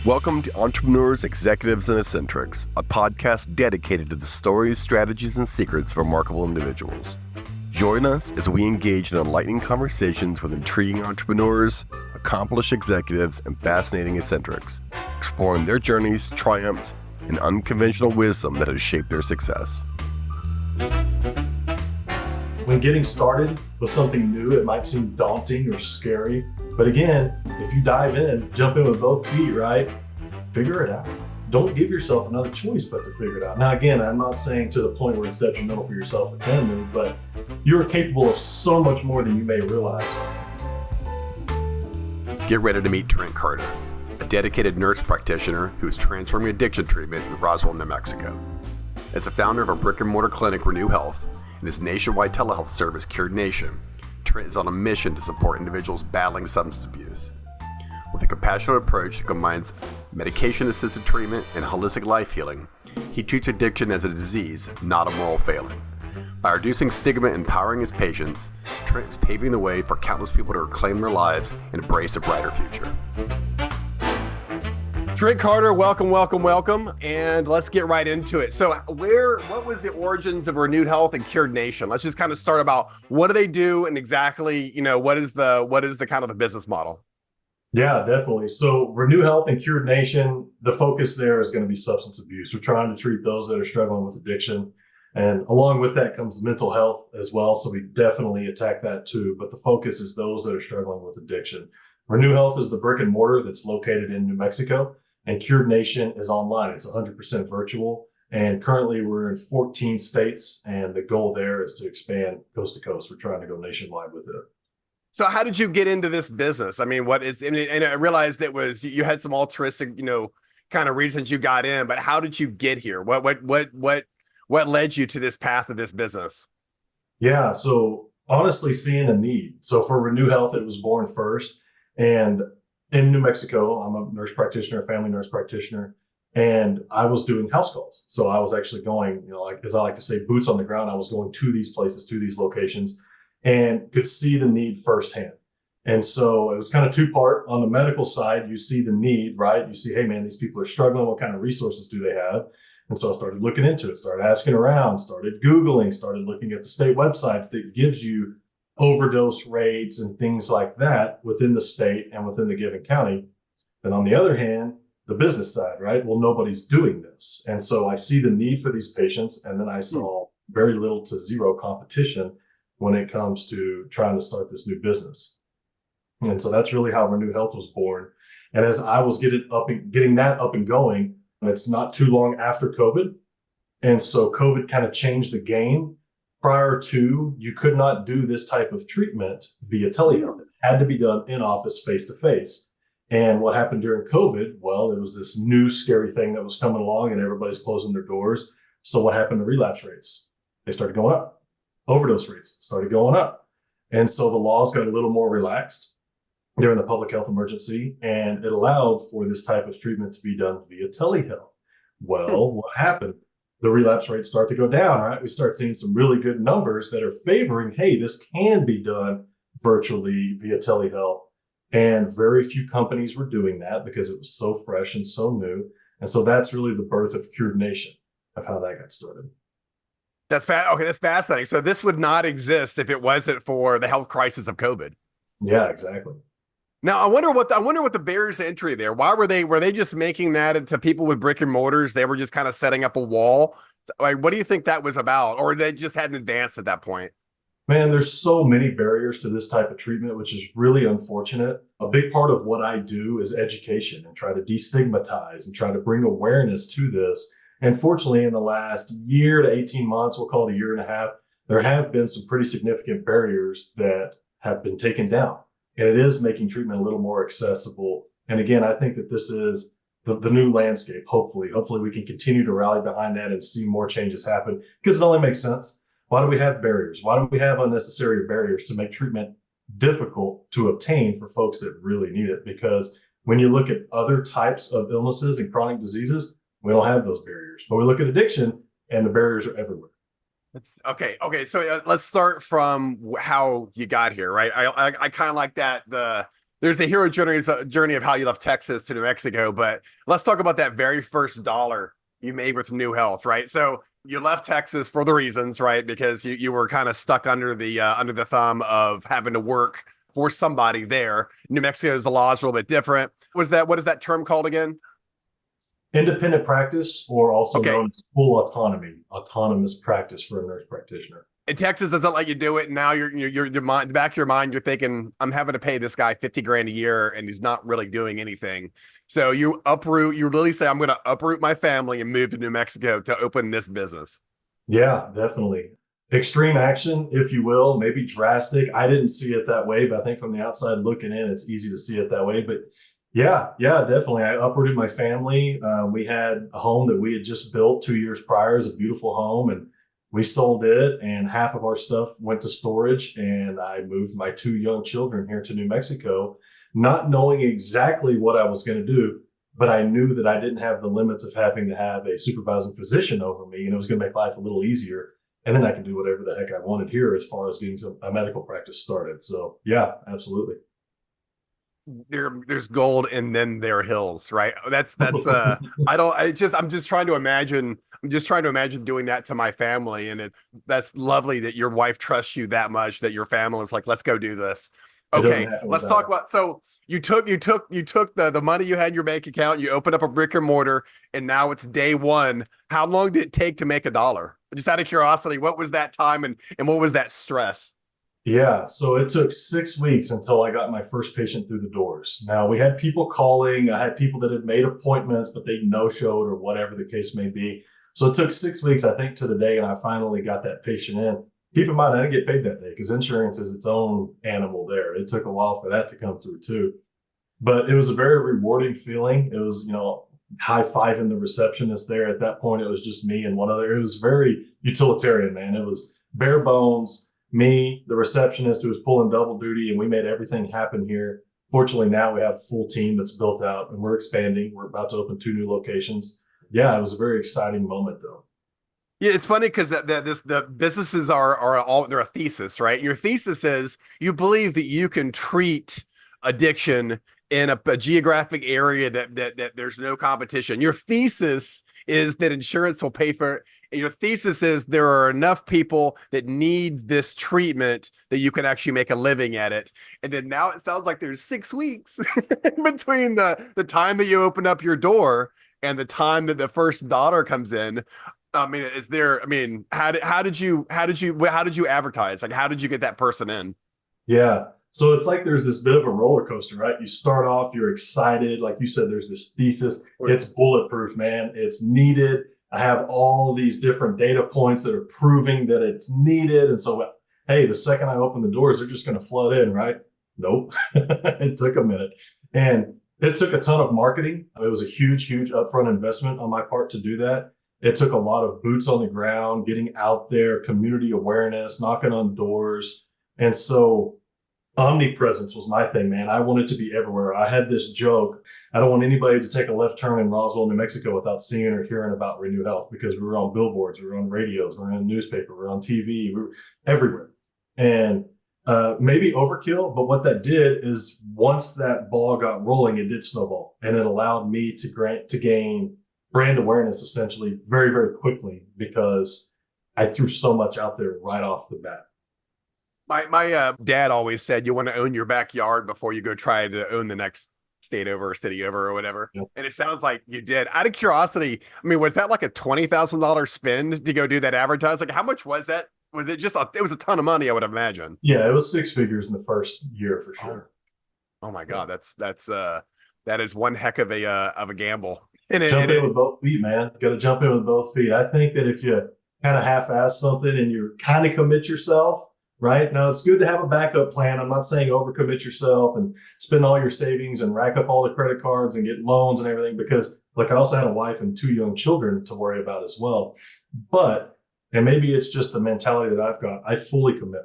Welcome to Entrepreneurs, Executives, and Eccentrics, a podcast dedicated to the stories, strategies, and secrets of remarkable individuals. Join us as we engage in enlightening conversations with intriguing entrepreneurs, accomplished executives, and fascinating eccentrics, exploring their journeys, triumphs, and unconventional wisdom that has shaped their success. When getting started with something new, it might seem daunting or scary. But again, if you dive in, jump in with both feet, right? Figure it out. Don't give yourself another choice but to figure it out. Now, again, I'm not saying to the point where it's detrimental for yourself and family, but you're capable of so much more than you may realize. Get ready to meet Trent Carter, a dedicated nurse practitioner who is transforming addiction treatment in Roswell, New Mexico. As the founder of a brick-and-mortar clinic, Renew Health, and his nationwide telehealth service, Cured Nation, Trent is on a mission to support individuals battling substance abuse. With a compassionate approach that combines medication-assisted treatment and holistic life healing, he treats addiction as a disease, not a moral failing. By reducing stigma and empowering his patients, Trent is paving the way for countless people to reclaim their lives and embrace a brighter future. Trent Carter, welcome, and let's get right into it. So what was the origins of Renewed Health and Cured Nation? Let's just kind of start about what do they do and exactly, what is the kind of the business model? Yeah, definitely. So Renew Health and Cured Nation, the focus there is going to be substance abuse. We're trying to treat those that are struggling with addiction. And along with that comes mental health as well. So we definitely attack that too. But the focus is those that are struggling with addiction. Renew Health is the brick and mortar that's located in New Mexico. And Cured Nation is online. It's 100% virtual. And currently we're in 14 states. And the goal there is to expand coast to coast. We're trying to go nationwide with it. So how did you get into this business? I mean, and I realized it was, you had some altruistic, kind of reasons you got in, but how did you get here? What led you to this path of this business? Yeah. So honestly, seeing a need. So for Renew Health, it was born first. And in New Mexico, I'm a nurse practitioner, family nurse practitioner, and I was doing house calls. So I was actually going, like, as I like to say, boots on the ground. I was going to these places, to these locations, and could see the need firsthand. And so it was kind of two-part. On the medical side, you see the need, right? You see, hey, man, these people are struggling. What kind of resources do they have? And so I started looking into it, started asking around, started Googling, started looking at the state websites that gives you overdose rates and things like that within the state and within the given county. Then on the other hand, the business side, right? Well, nobody's doing this. And so I see the need for these patients. And then I saw very little to zero competition when it comes to trying to start this new business. And so that's really how Renew Health was born. And as I was getting that up and going, it's not too long after COVID. And so COVID kind of changed the game. Prior to, you could not do this type of treatment via telehealth. It had to be done in office, face to face. And what happened during COVID? Well, there was this new scary thing that was coming along and everybody's closing their doors. So what happened to relapse rates? They started going up. Overdose rates started going up. And so the laws got a little more relaxed during the public health emergency, and it allowed for this type of treatment to be done via telehealth. Well, what happened? The relapse rates start to go down, right? We start seeing some really good numbers that are favoring, hey, this can be done virtually via telehealth. And very few companies were doing that because it was so fresh and so new. And so that's really the birth of Cured Nation, of how that got started. That's fascinating. So this would not exist if it wasn't for the health crisis of COVID. Yeah, exactly. Now, I wonder what the barriers to entry there. Why were they just making that into people with brick and mortars? They were just kind of setting up a wall. Like, what do you think that was about? Or they just hadn't advanced at that point? Man, there's so many barriers to this type of treatment, which is really unfortunate. A big part of what I do is education and try to destigmatize and try to bring awareness to this. And fortunately, in the last year to 18 months, we'll call it a year and a half, there have been some pretty significant barriers that have been taken down. And it is making treatment a little more accessible. And again, I think that this is the new landscape. Hopefully we can continue to rally behind that and see more changes happen, because it only makes sense. Why do we have barriers? Why do we have unnecessary barriers to make treatment difficult to obtain for folks that really need it? Because when you look at other types of illnesses and chronic diseases, we don't have those barriers. But we look at addiction and the barriers are everywhere. Okay. So let's start from how you got here, right? I kind of like that. there's the hero journey of how you left Texas to New Mexico, but let's talk about that very first dollar you made with New Health, right? So you left Texas for the reasons, right? Because you were kind of stuck under the thumb of having to work for somebody there. New Mexico's the laws are a little bit different. What is that term called again? Independent practice, or also Okay. known as full autonomy, autonomous practice for a nurse practitioner. And Texas doesn't let you do it. And now your mind, the back of your mind, you're thinking, I'm having to pay this guy 50 grand a year and he's not really doing anything. So you literally say, I'm going to uproot my family and move to New Mexico to open this business. Yeah, definitely. Extreme action, if you will, maybe drastic. I didn't see it that way, but I think from the outside looking in, it's easy to see it that way. But yeah, definitely. I uprooted my family. We had a home that we had just built 2 years prior. It's a beautiful home, and we sold it, and half of our stuff went to storage. And I moved my 2 young children here to New Mexico, not knowing exactly what I was going to do, but I knew that I didn't have the limits of having to have a supervising physician over me, and it was going to make life a little easier. And then I could do whatever the heck I wanted here as far as getting a medical practice started. So yeah, absolutely. There's gold and then there are hills, right? I'm just trying to imagine, doing that to my family. And that's lovely that your wife trusts you that much that your family is like, let's go do this. It doesn't Okay, happen let's without talk it. about, so you took the money you had in your bank account, you opened up a brick and mortar, and now it's day one. How long did it take to make a dollar? Just out of curiosity, what was that time and what was that stress? Yeah, so it took 6 weeks until I got my first patient through the doors. Now, we had people calling. I had people that had made appointments, but they no-showed or whatever the case may be. So it took 6 weeks, I think, to the day, and I finally got that patient in. Keep in mind, I didn't get paid that day because insurance is its own animal there. It took a while for that to come through too. But it was a very rewarding feeling. It was, high-fiving the receptionist there. At that point, it was just me and one other. It was very utilitarian, man. It was bare bones, me, the receptionist who was pulling double duty, and we made everything happen here. Fortunately, now we have a full team that's built out and we're expanding. We're about to open 2 new locations. Yeah, it was a very exciting moment though. Yeah, it's funny because the businesses are all, they're a thesis, right? Your thesis is you believe that you can treat addiction in a geographic area that there's no competition. Your thesis is that insurance will pay for it. And your thesis is there are enough people that need this treatment that you can actually make a living at it. And then now it sounds like there's 6 weeks between the time that you open up your door and the time that the first daughter comes in. I mean, how did you advertise? Like, how did you get that person in? Yeah. So it's like there's this bit of a roller coaster, right? You start off, you're excited. Like you said, there's this thesis. It's bulletproof, man. It's needed. I have all of these different data points that are proving that it's needed. And so, hey, the second I open the doors, they're just going to flood in, right? Nope. It took a minute. And it took a ton of marketing. It was a huge, huge upfront investment on my part to do that. It took a lot of boots on the ground, getting out there, community awareness, knocking on doors. And so omnipresence was my thing, man. I wanted to be everywhere. I had this joke. I don't want anybody to take a left turn in Roswell, New Mexico without seeing or hearing about Renew Health, because we were on billboards, we were on radios, we were in the newspaper, we were on TV, we were everywhere. And maybe overkill, but what that did is once that ball got rolling, it did snowball, and it allowed me to gain brand awareness essentially very, very quickly because I threw so much out there right off the bat. My dad always said you want to own your backyard before you go try to own the next state over or city over or whatever. Yep. And it sounds like you did. Out of curiosity, I mean, was that like a $20,000 spend to go do that advertising? Like, how much was that? Was it just it was a ton of money, I would imagine. Yeah, it was six figures in the first year for sure. Oh my God, that is one heck of a gamble. Jump in with both feet, man. Got to jump in with both feet. I think that if you kind of half-ass something and you kind of commit yourself, right? Now, it's good to have a backup plan. I'm not saying overcommit yourself and spend all your savings and rack up all the credit cards and get loans and everything, because like I also had a wife and 2 young children to worry about as well. But, and maybe it's just the mentality that I've got, I fully commit.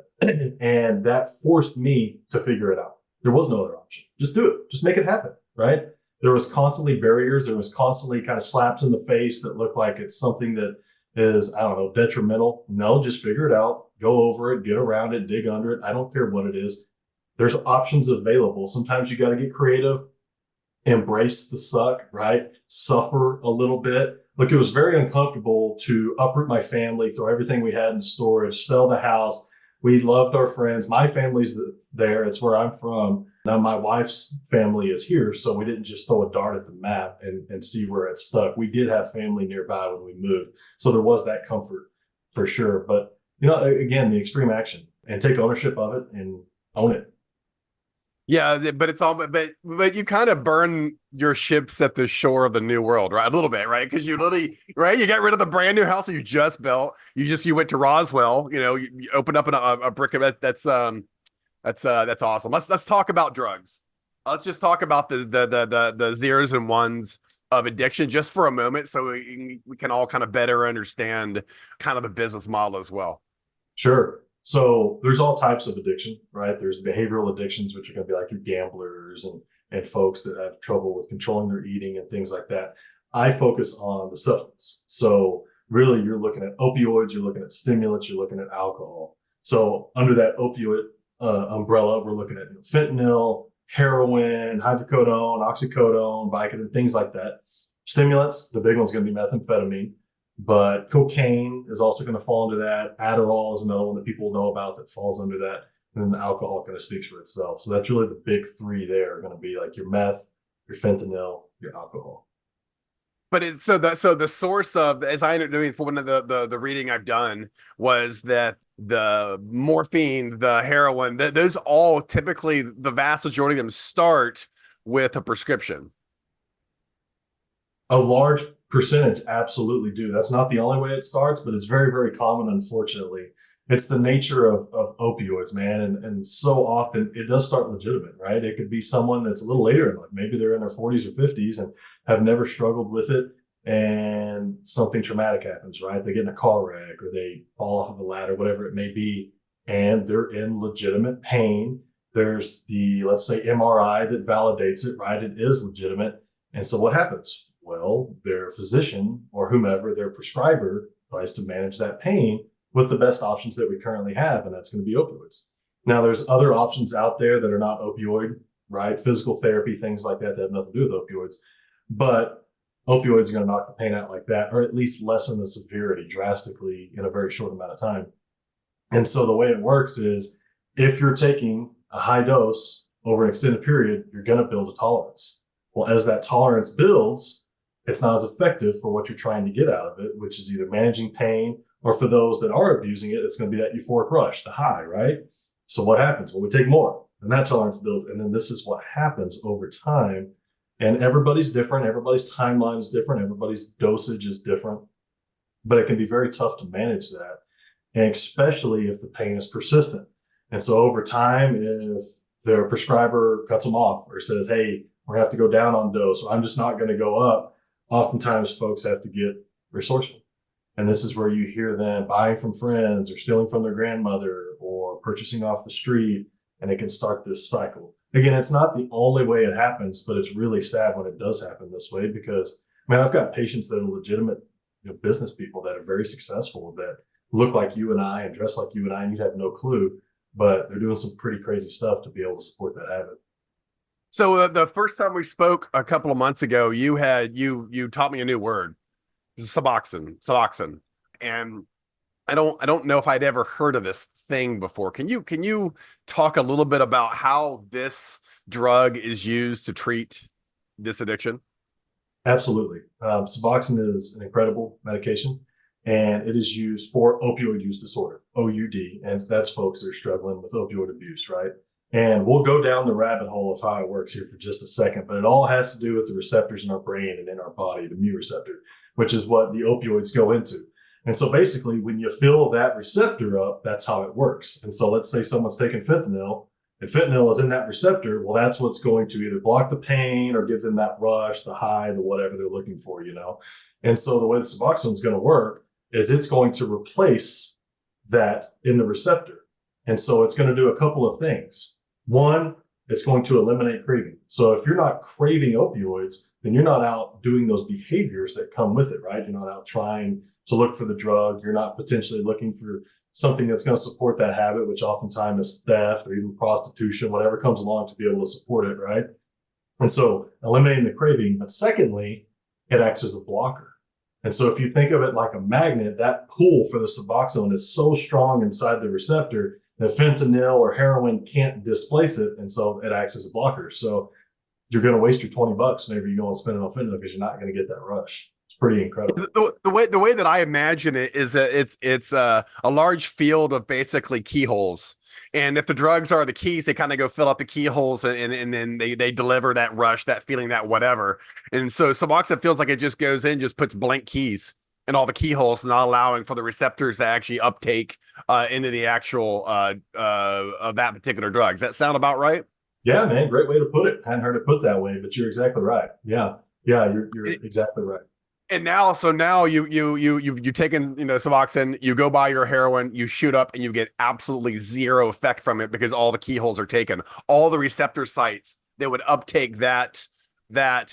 And that forced me to figure it out. There was no other option. Just do it. Just make it happen, right? There was constantly barriers. There was constantly kind of slaps in the face that look like it's something that is, I don't know, detrimental. No, just figure it out. Go over it, get around it, dig under it. I don't care what it is. There's options available. Sometimes you got to get creative, embrace the suck, right? Suffer a little bit. Look, it was very uncomfortable to uproot my family, throw everything we had in storage, sell the house. We loved our friends. My family's there. It's where I'm from. Now my wife's family is here. So we didn't just throw a dart at the map and see where it stuck. We did have family nearby when we moved. So there was that comfort for sure. But, again, the extreme action and take ownership of it and own it. Yeah, but it's all but you kind of burn your ships at the shore of the new world, right? A little bit, right? Because you literally, right? You get rid of the brand new house that you just built. You went to Roswell. You opened up a brick of it. That's awesome. Let's talk about drugs. Let's just talk about the zeros and ones of addiction just for a moment, so we can all kind of better understand kind of the business model as well. Sure. So there's all types of addiction, right? There's behavioral addictions, which are going to be like your gamblers and folks that have trouble with controlling their eating and things like that. I focus on the substance. So really, you're looking at opioids, you're looking at stimulants, you're looking at alcohol. So under that opioid umbrella, we're looking at fentanyl, heroin, hydrocodone, oxycodone, Vicodin, things like that. Stimulants, the big one's going to be methamphetamine. But cocaine is also going to fall into that. Adderall is another one that people know about that falls under that. And then the alcohol kind of speaks for itself. So that's really the big three there are going to be like your meth, your fentanyl, your alcohol. But it's so the source of, as I ended up doing for one of the reading I've done, was that the morphine, the heroin, those all typically, the vast majority of them start with a prescription. A large percentage absolutely do. That's not the only way it starts, but it's very, very common, unfortunately. It's the nature of opioids, man. And so often it does start legitimate, right? It could be someone that's a little later in life. Maybe they're in their 40s or 50s and have never struggled with it. And something traumatic happens, right? They get in a car wreck or they fall off of a ladder, whatever it may be. And they're in legitimate pain. There's the, let's say, MRI that validates it, right? It is legitimate. And so what happens? Well, their physician or whomever, their prescriber, tries to manage that pain with the best options that we currently have, and that's going to be opioids. Now, there's other options out there that are not opioid, right? Physical therapy, things like that have nothing to do with opioids. But opioids are going to knock the pain out like that, or at least lessen the severity drastically in a very short amount of time. And so the way it works is if you're taking a high dose over an extended period, you're going to build a tolerance. Well, as that tolerance builds, it's not as effective for what you're trying to get out of it, which is either managing pain, or for those that are abusing it, it's going to be that euphoric rush, the high, right? So what happens? Well, we take more and that tolerance builds. And then this is what happens over time. And everybody's different. Everybody's timeline is different. Everybody's dosage is different, but it can be very tough to manage that. And especially if the pain is persistent. And so over time, if their prescriber cuts them off or says, hey, we're going to have to go down on dose, or I'm just not going to go up, oftentimes folks have to get resourceful. And this is where you hear them buying from friends or stealing from their grandmother or purchasing off the street, and it can start this cycle. Again, it's not the only way it happens, but it's really sad when it does happen this way because, man, I've got patients that are legitimate business people that are very successful that look like you and I and dress like you and I, and you'd have no clue, but they're doing some pretty crazy stuff to be able to support that habit. So the first time we spoke a couple of months ago, you taught me a new word, Suboxone, and I don't know if I'd ever heard of this thing before. Can you talk a little bit about how this drug is used to treat this addiction? Absolutely. Suboxone is an incredible medication, and it is used for opioid use disorder, OUD, and that's folks that are struggling with opioid abuse, right? And we'll go down the rabbit hole of how it works here for just a second, but it all has to do with the receptors in our brain and in our body, the mu receptor, which is what the opioids go into. And so basically, when you fill that receptor up, that's how it works. And so let's say someone's taking fentanyl, and fentanyl is in that receptor. Well, that's what's going to either block the pain or give them that rush, the high, the whatever they're looking for, And so the way the Suboxone is going to work is it's going to replace that in the receptor. And so it's going to do a couple of things. One, it's going to eliminate craving. So if you're not craving opioids, then you're not out doing those behaviors that come with it, right? You're not out trying to look for the drug. You're not potentially looking for something that's going to support that habit, which oftentimes is theft or even prostitution, whatever comes along to be able to support it, right? And so eliminating the craving. But secondly, it acts as a blocker. And so if you think of it like a magnet, that pull for the Suboxone is so strong inside the receptor that fentanyl or heroin can't displace it. And so it acts as a blocker. So you're going to waste your $20 whenever you go and spend it on fentanyl because you're not going to get that rush. It's pretty incredible. The way that I imagine it is that it's a large field of basically keyholes. And if the drugs are the keys, they kind of go fill up the keyholes and then they deliver that rush, that feeling, that whatever. And so Suboxone feels like it just goes in, just puts blank keys in all the keyholes, not allowing for the receptors to actually uptake into the actual of that particular drug. Does that sound about right? Yeah, man, great way to put it. I hadn't heard it put that way, but you're exactly right. Yeah, you're exactly right. And now, so now you've taken, Suboxone, you go buy your heroin, you shoot up, and you get absolutely zero effect from it because all the keyholes are taken. All the receptor sites that would uptake that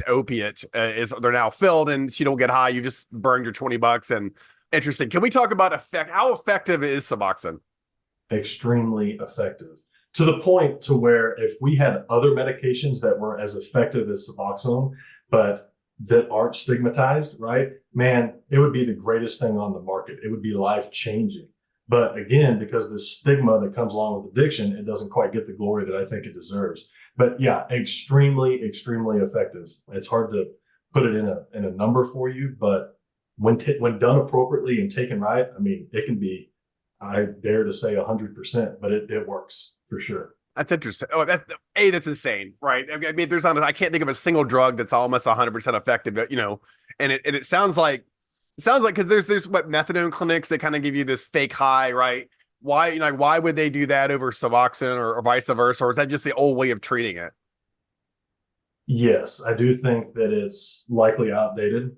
opiate they're now filled, and you don't get high. You just burned your $20. And interesting. Can we talk about effect? How effective is Suboxone? Extremely effective, to the point to where if we had other medications that were as effective as Suboxone, but that aren't stigmatized, right? Man, it would be the greatest thing on the market. It would be life changing. But again, because the stigma that comes along with addiction, it doesn't quite get the glory that I think it deserves. But yeah, extremely, extremely effective. It's hard to put it in a number for you, but when done appropriately and taken right, I mean, it can be, I dare to say 100%, but it works for sure. That's interesting. Oh, that's insane, right? I mean, I can't think of a single drug that's almost 100% effective, but, and it sounds like because there's what methadone clinics that kind of give you this fake high, right? Why would they do that over Suboxone or vice versa, or is that just the old way of treating it? Yes, I do think that it's likely outdated.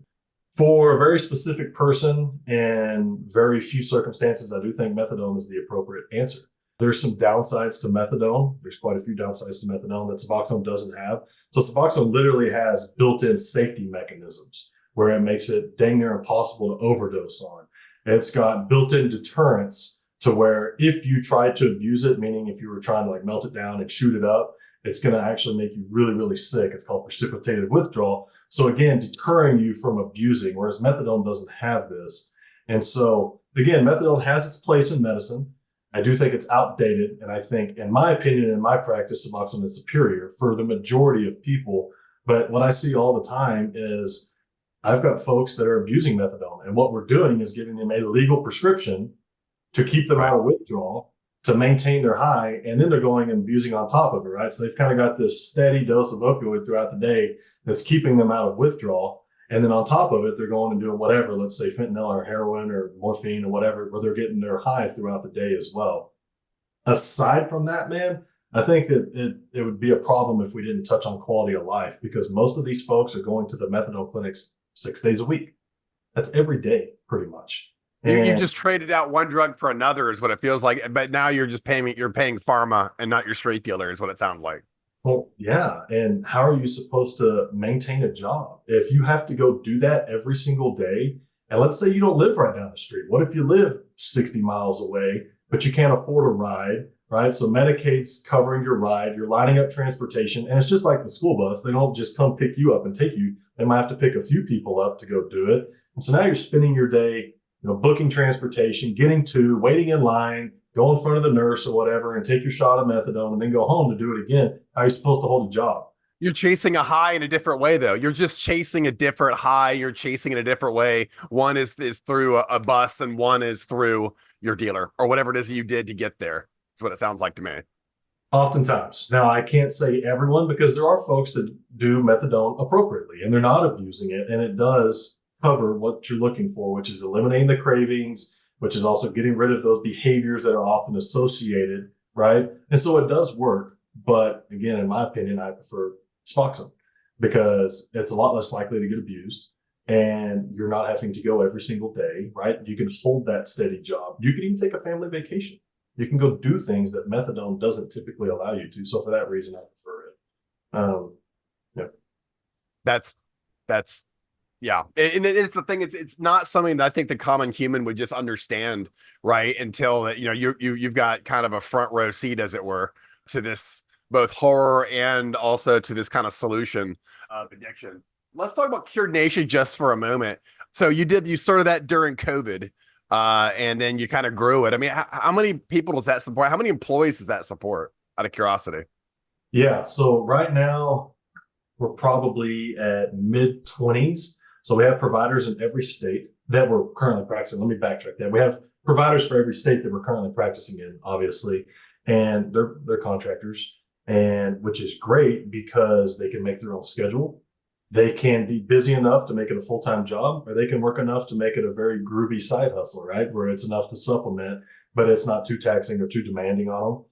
For a very specific person and very few circumstances, I do think methadone is the appropriate answer. There's some downsides to methadone. There's quite a few downsides to methadone that Suboxone doesn't have. So Suboxone literally has built-in safety mechanisms where it makes it dang near impossible to overdose on. It's got built-in deterrence to where if you try to abuse it, meaning if you were trying to like melt it down and shoot it up, it's going to actually make you really, really sick. It's called precipitated withdrawal. So again, deterring you from abusing, whereas methadone doesn't have this. And so again, methadone has its place in medicine. I do think it's outdated. And I think, in my opinion, in my practice, Suboxone is superior for the majority of people. But what I see all the time is I've got folks that are abusing methadone. And what we're doing is giving them a legal prescription to keep them out of withdrawal, to maintain their high. And then they're going and abusing on top of it, right? So they've kind of got this steady dose of opioid throughout the day that's keeping them out of withdrawal. And then on top of it, they're going and doing whatever, let's say fentanyl or heroin or morphine or whatever, where they're getting their high throughout the day as well. Aside from that, man, I think that it would be a problem if we didn't touch on quality of life, because most of these folks are going to the methadone clinics 6 days a week. That's every day, pretty much. You just traded out one drug for another is what it feels like. But now you're paying pharma and not your straight dealer is what it sounds like. Well, yeah. And how are you supposed to maintain a job if you have to go do that every single day? And let's say you don't live right down the street. What if you live 60 miles away, but you can't afford a ride, right? So Medicaid's covering your ride. You're lining up transportation. And it's just like the school bus. They don't just come pick you up and take you. They might have to pick a few people up to go do it. And so now you're spending your day, booking transportation, getting to, waiting in line, go in front of the nurse or whatever and take your shot of methadone and then go home to do it again. How are you supposed to hold a job? You're chasing a high in a different way, though. You're just chasing a different high. You're chasing in a different way. One is through a bus and one is through your dealer or whatever it is you did to get there. That's what it sounds like to me. Oftentimes. Now, I can't say everyone because there are folks that do methadone appropriately and they're not abusing it. And it does cover what you're looking for, which is eliminating the cravings, which is also getting rid of those behaviors that are often associated, right? And so it does work. But again, in my opinion, I prefer Suboxone because it's a lot less likely to get abused and you're not having to go every single day, right? You can hold that steady job. You can even take a family vacation. You can go do things that methadone doesn't typically allow you to. So for that reason, I prefer it. Yeah. That's Yeah, and it's the thing. It's not something that I think the common human would just understand, right? Until that, you've got kind of a front row seat, as it were, to this both horror and also to this kind of solution of addiction. Let's talk about Cured Nation just for a moment. So you started that during COVID, and then you kind of grew it. I mean, how many people does that support? How many employees does that support? Out of curiosity. Yeah. So right now we're probably at mid 20s. So we have providers in every state that we're currently practicing. Let me backtrack that. We have providers for every state that we're currently practicing in, obviously, and they're contractors, and which is great because they can make their own schedule. They can be busy enough to make it a full-time job, or they can work enough to make it a very groovy side hustle, right? Where it's enough to supplement, but it's not too taxing or too demanding on them.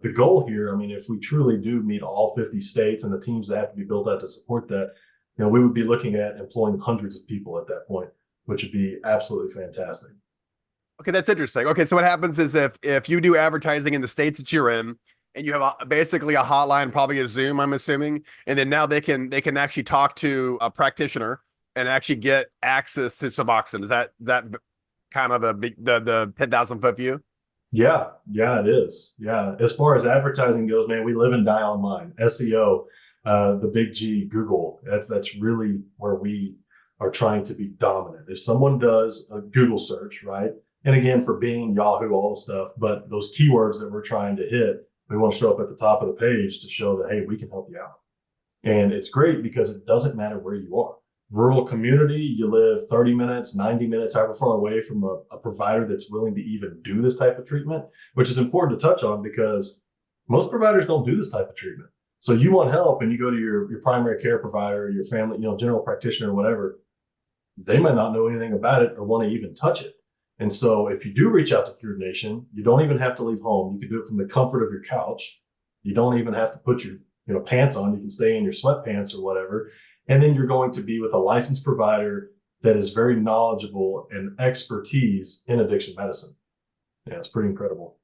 The goal here, I mean, if we truly do meet all 50 states and the teams that have to be built out to support that, we would be looking at employing hundreds of people at that point, which would be absolutely fantastic. Okay, that's interesting. Okay, so what happens is if you do advertising in the states that you're in, and you have basically a hotline, probably a Zoom, I'm assuming, and then now they can actually talk to a practitioner and actually get access to Suboxone. Is that kind of the 10,000 foot view? Yeah, it is. Yeah. As far as advertising goes, man, we live and die online. SEO, the big G, Google. That's really where we are trying to be dominant. If someone does a Google search, right? And again, for Bing, Yahoo, all the stuff, but those keywords that we're trying to hit, we want to show up at the top of the page to show that, hey, we can help you out. And it's great because it doesn't matter where you are. Rural community, you live 30 minutes, 90 minutes, however far away from a provider that's willing to even do this type of treatment, which is important to touch on because most providers don't do this type of treatment. So you want help and you go to your primary care provider, your family, general practitioner, or whatever, they might not know anything about it or want to even touch it. And so if you do reach out to Cured Nation, you don't even have to leave home. You can do it from the comfort of your couch. You don't even have to put your pants on. You can stay in your sweatpants or whatever. And then you're going to be with a licensed provider that is very knowledgeable and expertise in addiction medicine. Yeah, it's pretty incredible.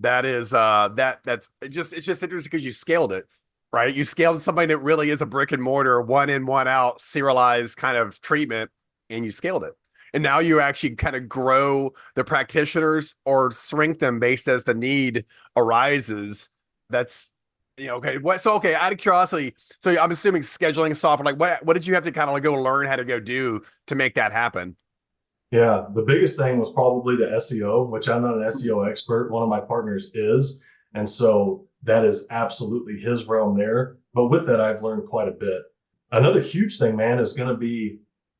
That is that's it's just interesting because you scaled it, right? You scaled something that really is a brick and mortar, one in, one out, serialized kind of treatment, and you scaled it. And now you actually kind of grow the practitioners or shrink them based as the need arises. That's okay. Okay, out of curiosity, so I'm assuming scheduling software, like what did you have to kind of like go learn how to go do to make that happen? Yeah, the biggest thing was probably the SEO, which I'm not an SEO expert. One of my partners is. And so that is absolutely his realm there. But with that, I've learned quite a bit. Another huge thing, man, is going to be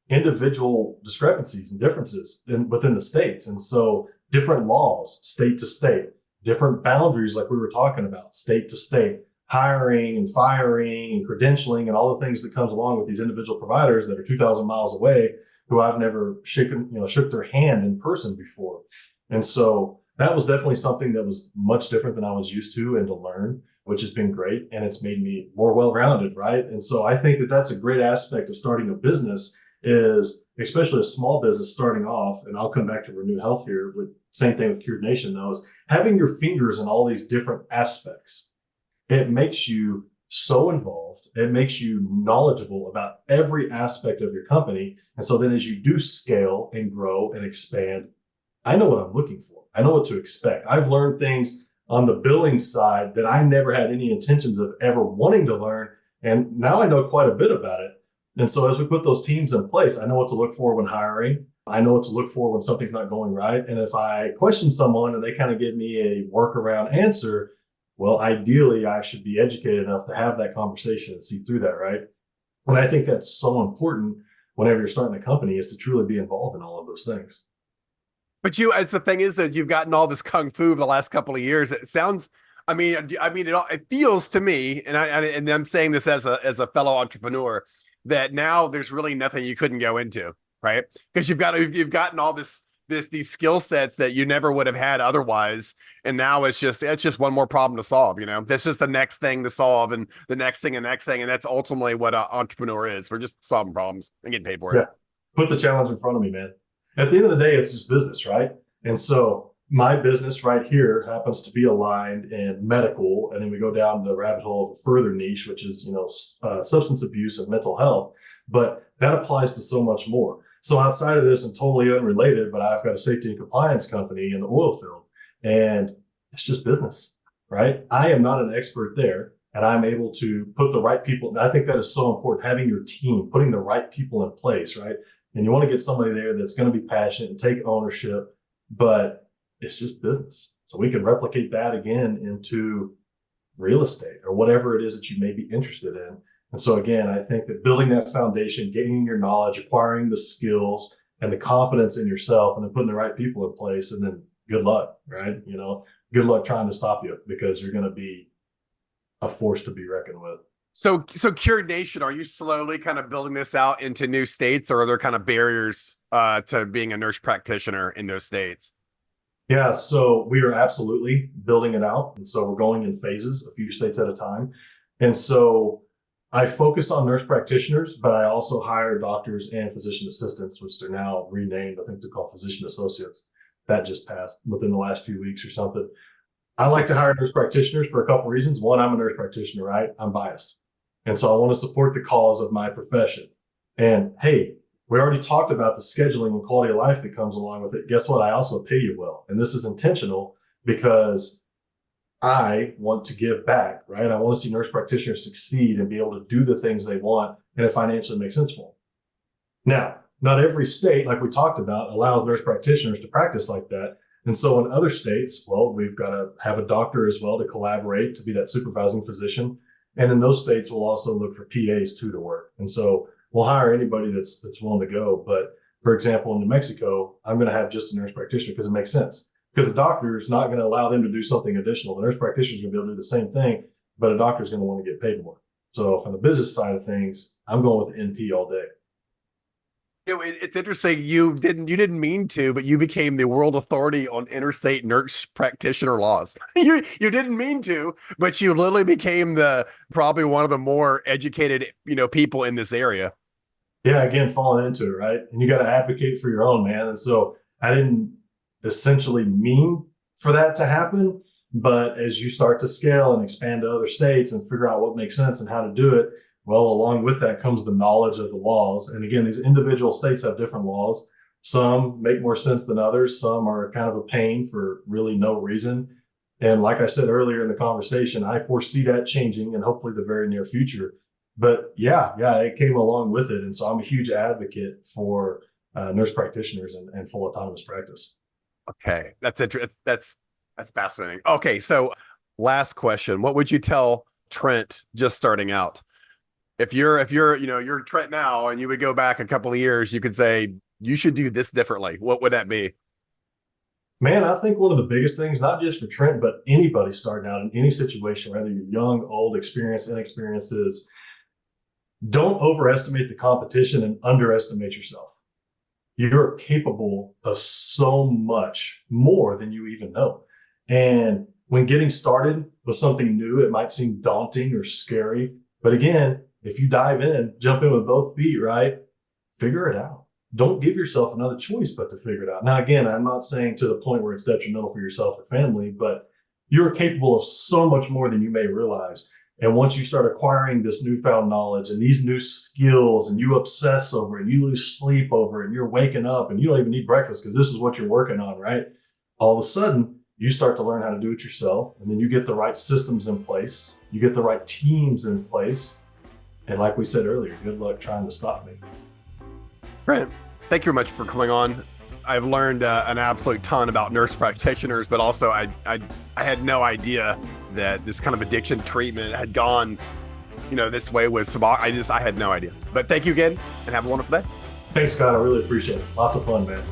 individual discrepancies and differences within the states. And so different laws, state to state, different boundaries, like we were talking about, state to state, hiring and firing and credentialing and all the things that comes along with these individual providers that are 2,000 miles away who I've never shook their hand in person before. And so that was definitely something that was much different than I was used to and to learn, which has been great. And it's made me more well-rounded, right? And so I think that that's a great aspect of starting a business is, especially a small business starting off, and I'll come back to Renew Health here, with same thing with Cured Nation though, is having your fingers in all these different aspects. It makes you so involved. It makes you knowledgeable about every aspect of your company. And so then as you do scale and grow and expand, I know what I'm looking for. I know what to expect. I've learned things on the billing side that I never had any intentions of ever wanting to learn. And now I know quite a bit about it. And so as we put those teams in place, I know what to look for when hiring. I know what to look for when something's not going right. And if I question someone and they kind of give me a workaround answer, well, ideally, I should be educated enough to have that conversation and see through that, right? And I think that's so important whenever you're starting a company, is to truly be involved in all of those things. But it's the thing is that you've gotten all this kung fu the last couple of years. It sounds, it feels to me, and I'm saying this as a fellow entrepreneur, that now there's really nothing you couldn't go into, right? Because you've gotten all these skill sets that you never would have had otherwise, and now it's just one more problem to solve. That's just the next thing to solve, and the next thing and next thing, and that's ultimately what an entrepreneur is. We're just solving problems and getting paid for it. Yeah, put the challenge in front of me, man. At the end of the day, it's just business, right? And so my business right here happens to be aligned in medical, and then we go down the rabbit hole of a further niche, which is substance abuse and mental health. but that applies to so much more. So outside of this and totally unrelated, but I've got a safety and compliance company in the oil field, and it's just business, right? I am not an expert there, and I'm able to put the right people. I think that is so important, having your team, putting the right people in place, right? And you want to get somebody there that's going to be passionate and take ownership, but it's just business. So we can replicate that again into real estate or whatever it is that you may be interested in. And so again, I think that building that foundation, gaining your knowledge, acquiring the skills and the confidence in yourself, and then putting the right people in place, and then good luck, right? Good luck trying to stop you, because you're going to be a force to be reckoned with. So Cured Nation, are you slowly kind of building this out into new states, or are there kind of barriers to being a nurse practitioner in those states? Yeah, so we are absolutely building it out. And so we're going in phases, a few states at a time. And so I focus on nurse practitioners, but I also hire doctors and physician assistants, which they're now renamed. I think they're called physician associates. That just passed within the last few weeks or something. I like to hire nurse practitioners for a couple of reasons. One, I'm a nurse practitioner, right? I'm biased. And so I want to support the cause of my profession. And hey, we already talked about the scheduling and quality of life that comes along with it. Guess what? I also pay you well. And this is intentional because I want to give back, right? I want to see nurse practitioners succeed and be able to do the things they want, and it financially makes sense for them. Now, not every state, like we talked about, allows nurse practitioners to practice like that. And so in other states, well, we've got to have a doctor as well to collaborate, to be that supervising physician. And in those states, we'll also look for PAs too to work. And so we'll hire anybody that's willing to go. But for example, in New Mexico, I'm going to have just a nurse practitioner because it makes sense. Because a doctor is not going to allow them to do something additional. The nurse practitioner is going to be able to do the same thing, but a doctor is going to want to get paid more. So from the business side of things, I'm going with NP all day. It's interesting. You didn't mean to, but you became the world authority on interstate nurse practitioner laws. You didn't mean to, but you literally became probably one of the more educated, people in this area. Yeah, again, falling into it, right? And you got to advocate for your own, man. And so I didn't essentially mean for that to happen, but as you start to scale and expand to other states and figure out what makes sense and how to do it, well, along with that comes the knowledge of the laws. And again, these individual states have different laws. Some make more sense than others. Some are kind of a pain for really no reason. And like I said earlier in the conversation, I foresee that changing in hopefully the very near future. But yeah, it came along with it. And so I'm a huge advocate for nurse practitioners and full autonomous practice. Okay. That's interesting. That's fascinating. Okay. So last question, what would you tell Trent just starting out? If you're Trent now and you would go back a couple of years, you could say, you should do this differently. What would that be? Man, I think one of the biggest things, not just for Trent, but anybody starting out in any situation, whether you're young, old, experienced, inexperienced, is don't overestimate the competition and underestimate yourself. You're capable of so much more than you even know. And when getting started with something new, it might seem daunting or scary. But again, if you dive in, jump in with both feet, right? Figure it out. Don't give yourself another choice but to figure it out. Now, again, I'm not saying to the point where it's detrimental for yourself or family, but you're capable of so much more than you may realize. And once you start acquiring this newfound knowledge and these new skills, and you obsess over it, and you lose sleep over it, and you're waking up and you don't even need breakfast because this is what you're working on, right? All of a sudden, you start to learn how to do it yourself. And then you get the right systems in place. You get the right teams in place. And like we said earlier, good luck trying to stop me. Brent, thank you very much for coming on. I've learned an absolute ton about nurse practitioners, but also I had no idea that this kind of addiction treatment had gone, this way with Suboxone. I had no idea. But thank you again, and have a wonderful day. Thanks, Scott. I really appreciate it. Lots of fun, man.